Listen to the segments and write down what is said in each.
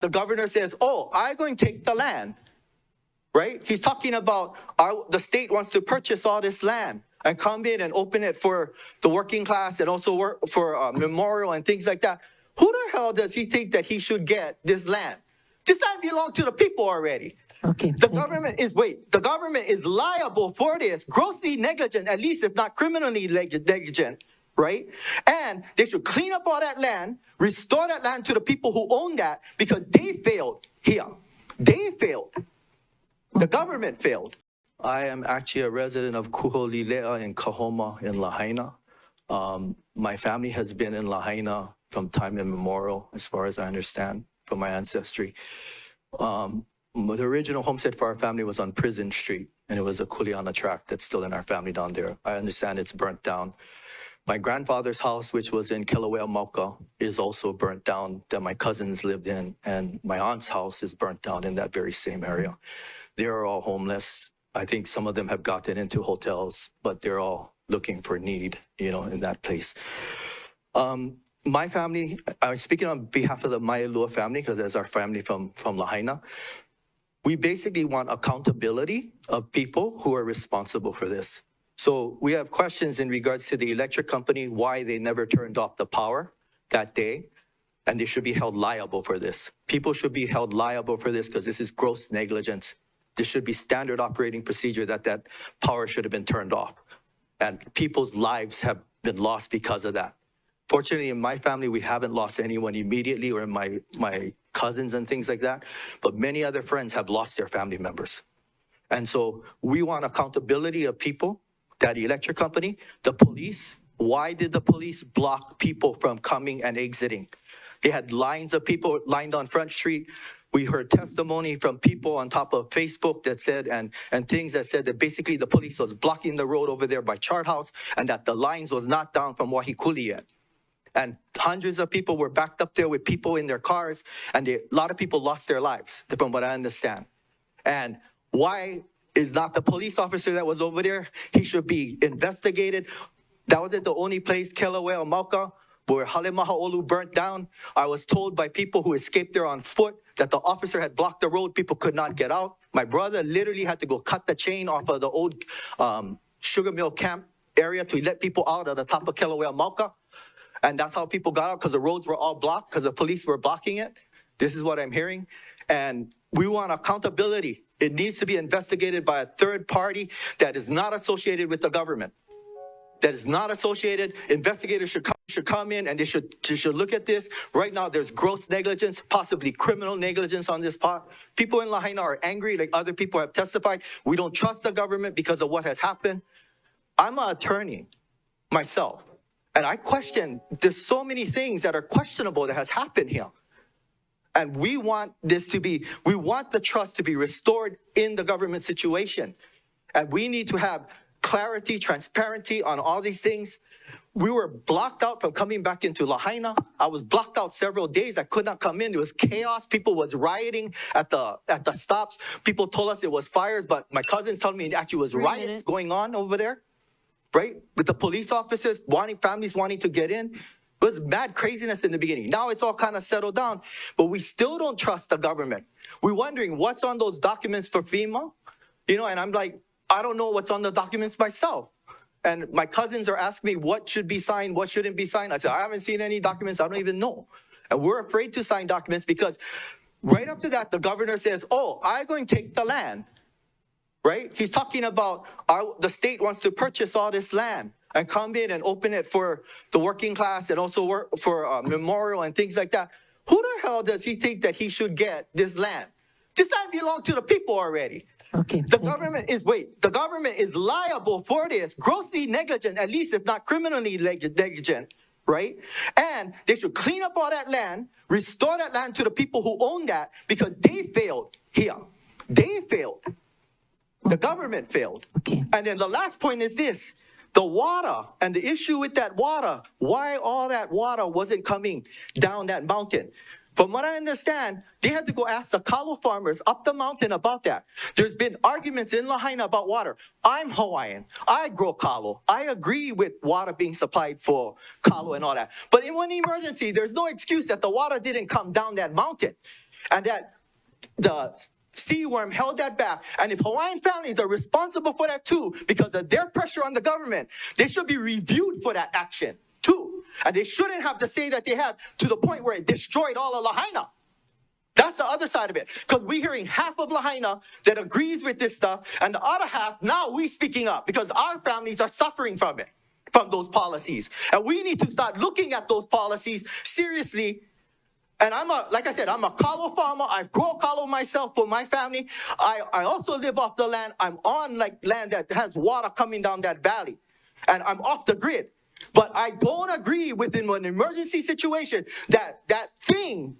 The governor says, oh, I'm going to take the land, right? He's talking about the state wants to purchase all this land and come in and open it for the working class and also work for memorial and things like that. Who the hell does he think that he should get this land? This land belongs to the people already. Okay. The government is liable for this, grossly negligent, at least if not criminally negligent, right? And they should clean up all that land, restore that land to the people who own that, because they failed here. They failed. The government failed. I am actually a resident of Kuholilea in Kahoma in Lahaina. My family has been in Lahaina from time immemorial, as far as I understand, from my ancestry. The original homestead for our family was on Prison Street, and it was a kuleana tract that's still in our family down there. I understand it's burnt down. My grandfather's house, which was in Kilauea, Mauka, is also burnt down, that my cousins lived in, and my aunt's house is burnt down in that very same area. They're all homeless. I think some of them have gotten into hotels, but they're all looking for need, in that place. My family, I'm speaking on behalf of the Maialua family, because that's our family from Lahaina. We basically want accountability of people who are responsible for this. So we have questions in regards to the electric company, why they never turned off the power that day, and they should be held liable for this. People should be held liable for this because this is gross negligence. This should be standard operating procedure that power should have been turned off. And people's lives have been lost because of that. Fortunately, in my family, we haven't lost anyone immediately, or my cousins and things like that, but many other friends have lost their family members. And so we want accountability of people, that electric company, the police. Why did the police block people from coming and exiting? They had lines of people lined on Front Street. We heard testimony from people on top of Facebook that said, and things that said that basically the police was blocking the road over there by Chart House, and that the lines was not down from Wahikuli yet. And hundreds of people were backed up there with people in their cars, and a lot of people lost their lives, from what I understand. And why is not the police officer that was over there? He should be investigated. That wasn't the only place, Kilauea, Mauka, where Halemahaolu burnt down. I was told by people who escaped there on foot that the officer had blocked the road. People could not get out. My brother literally had to go cut the chain off of the old sugar mill camp area to let people out of the top of Kilauea, Mauka. And that's how people got out, because the roads were all blocked, because the police were blocking it. This is what I'm hearing. And we want accountability. It needs to be investigated by a third party that is not associated with the government. That is not associated. Investigators should come in, and they should look at this. Right now, there's gross negligence, possibly criminal negligence on this part. People in Lahaina are angry, like other people have testified. We don't trust the government because of what has happened. I'm an attorney myself, and I question, there's so many things that are questionable that has happened here. And we want the trust to be restored in the government situation. And we need to have clarity, transparency on all these things. We were blocked out from coming back into Lahaina. I was blocked out several days. I could not come in. There was chaos. People was rioting at the stops. People told us it was fires, but my cousins told me it actually was riots going on over there, right? With the police officers families wanting to get in. It was mad craziness in the beginning. Now it's all kind of settled down, but we still don't trust the government. We're wondering what's on those documents for FEMA, and I'm like, I don't know what's on the documents myself. And my cousins are asking me what should be signed, what shouldn't be signed. I said, I haven't seen any documents. I don't even know. And we're afraid to sign documents because right after that, the governor says, oh, I'm going to take the land, right? He's talking about the state wants to purchase all this land and come in and open it for the working class and also work for memorial and things like that. Who the hell does he think that he should get this land? This land belongs to the people already. Okay. The government is liable for this, grossly negligent, at least if not criminally negligent, right? And they should clean up all that land, restore that land to the people who own that, because they failed here. They failed. The government failed. Okay. And then the last point is this. The water and the issue with that water, why all that water wasn't coming down that mountain. From what I understand, they had to go ask the kalo farmers up the mountain about that. There's been arguments in Lahaina about water. I'm Hawaiian. I grow kalo. I agree with water being supplied for kalo and all that. But in one emergency, there's no excuse that the water didn't come down that mountain. and that the sea worm held that back. And if Hawaiian families are responsible for that too, because of their pressure on the government, they should be reviewed for that action too. And they shouldn't have to say that they had to the point where it destroyed all of Lahaina. That's the other side of it. Because we're hearing half of Lahaina that agrees with this stuff, and the other half, now we speaking up because our families are suffering from it, from those policies. And we need to start looking at those policies seriously. And like I said, I'm a kalo farmer. I grow kalo myself for my family. I also live off the land. I'm on land that has water coming down that valley. And I'm off the grid. But I don't agree with in an emergency situation that thing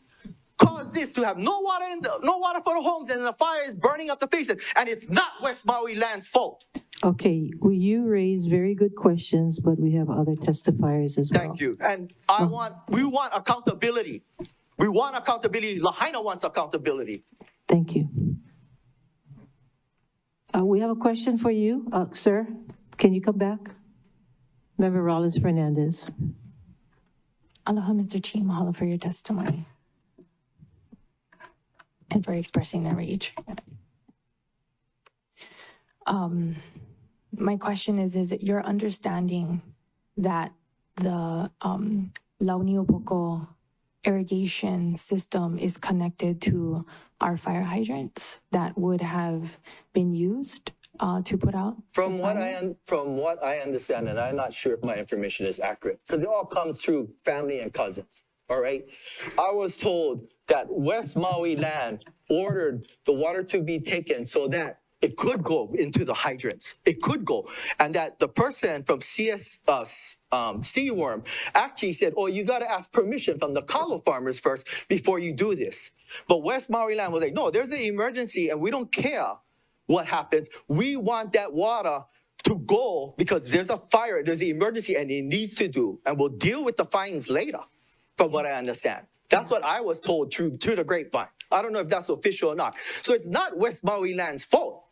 caused this to have no water for the homes, and the fire is burning up the places. And it's not West Maui land's fault. Okay, well, you raise very good questions, but we have other testifiers as well. Thank you. And we want accountability. We want accountability. Lahaina wants accountability. Thank you. We have a question for you, sir. Can you come back? Member Rollins Fernandez. Aloha, Mr. Chi. Mahalo for your testimony and for expressing their rage. My question is it your understanding that the Launiopoko irrigation system is connected to our fire hydrants that would have been used to put out? From what I understand, and I'm not sure if my information is accurate, because it all comes through family and cousins. All right. I was told that West Maui land ordered the water to be taken so that it could go into the hydrants. It could go. And that the person from Seaworm actually said, oh, you got to ask permission from the kalo farmers first before you do this. But West Maui land was like, no, there's an emergency and we don't care what happens. We want that water to go because there's a fire, there's an emergency, and it needs to do. And we'll deal with the fines later, from what I understand. That's what I was told through the grapevine. I don't know if that's official or not. So it's not West Maui land's fault.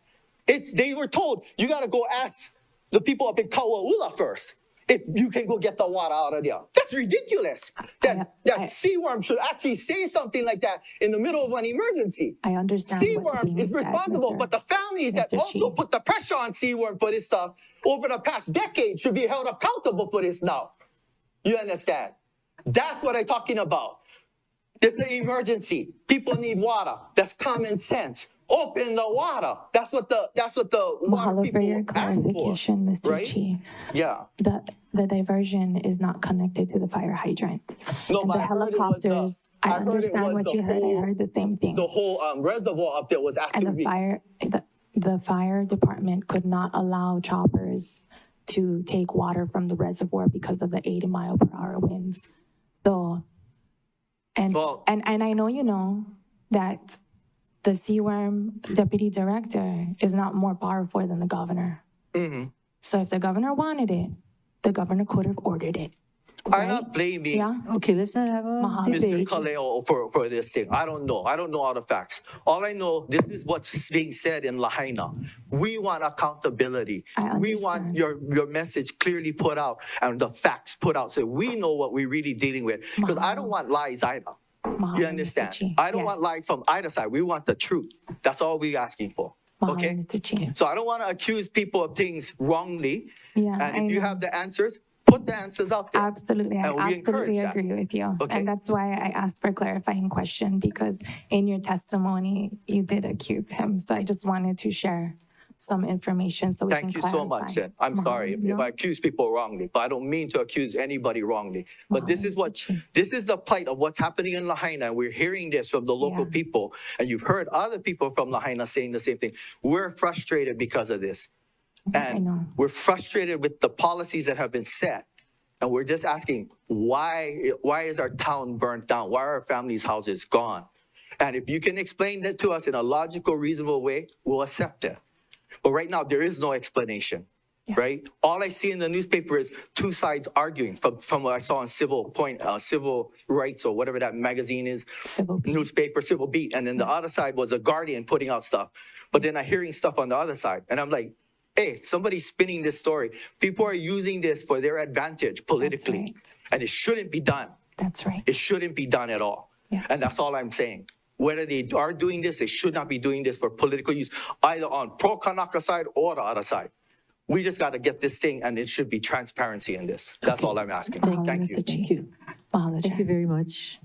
They were told, you got to go ask the people up in Kauaula first if you can go get the water out of there. That's ridiculous. That Seaworm should actually say something like that in the middle of an emergency. I understand. Seaworm is responsible, but the families that also put the pressure on Seaworm for this stuff over the past decade should be held accountable for this now. You understand? That's what I'm talking about. It's an emergency. People need water. That's common sense. Open the water. That's what the water Mahalo people for your ask clarification, for, Mr. right? Chi. Yeah. The diversion is not connected to the fire hydrants. No, and but the helicopters, I understand what you heard. I heard the same thing. The whole reservoir up there was asked to be. The fire department could not allow choppers to take water from the reservoir because of the 80-mile-per-hour winds. So, and I know you know that the Seaworm deputy director is not more powerful than the governor. Mm-hmm. So if the governor wanted it, the governor could have ordered it. Right? I'm not blaming Okay, let's not have a Mr. debate. Kaleo for this thing. I don't know. I don't know all the facts. All I know, this is what's being said in Lahaina. We want accountability. We want your message clearly put out and the facts put out so we know what we're really dealing with. Because I don't want lies either. You understand? I don't want lies from either side. We want the truth. That's all we're asking for. Okay? Mr. Chi. So I don't want to accuse people of things wrongly. Yeah, and if you have the answers, put the answers out there. Absolutely. I absolutely agree with you. Okay. And that's why I asked for a clarifying question, because in your testimony, you did accuse him. So I just wanted to share some information so we can clarify. Thank you so much, Ed. I'm sorry if I accuse people wrongly, but I don't mean to accuse anybody wrongly. But this is the plight of what's happening in Lahaina. And we're hearing this from the local people, and you've heard other people from Lahaina saying the same thing. We're frustrated because of this. And we're frustrated with the policies that have been set. And we're just asking, why is our town burnt down? Why are our families' houses gone? And if you can explain that to us in a logical, reasonable way, we'll accept it. But right now, there is no explanation, right? All I see in the newspaper is two sides arguing from what I saw on Civil Rights or whatever that magazine is, Civil Beat. And then the other side was a Guardian putting out stuff. But then I'm hearing stuff on the other side. And I'm like, hey, somebody's spinning this story. People are using this for their advantage politically. And it shouldn't be done. That's right. It shouldn't be done at all. Yeah. And that's all I'm saying. Whether they are doing this, they should not be doing this for political use, either on pro-Kanaka side or the other side. We just got to get this thing, and it should be transparency in this. That's all I'm asking. Thank Thank you. Mr. Chair. Thank you. Mahalo, Thank Chair. you very much.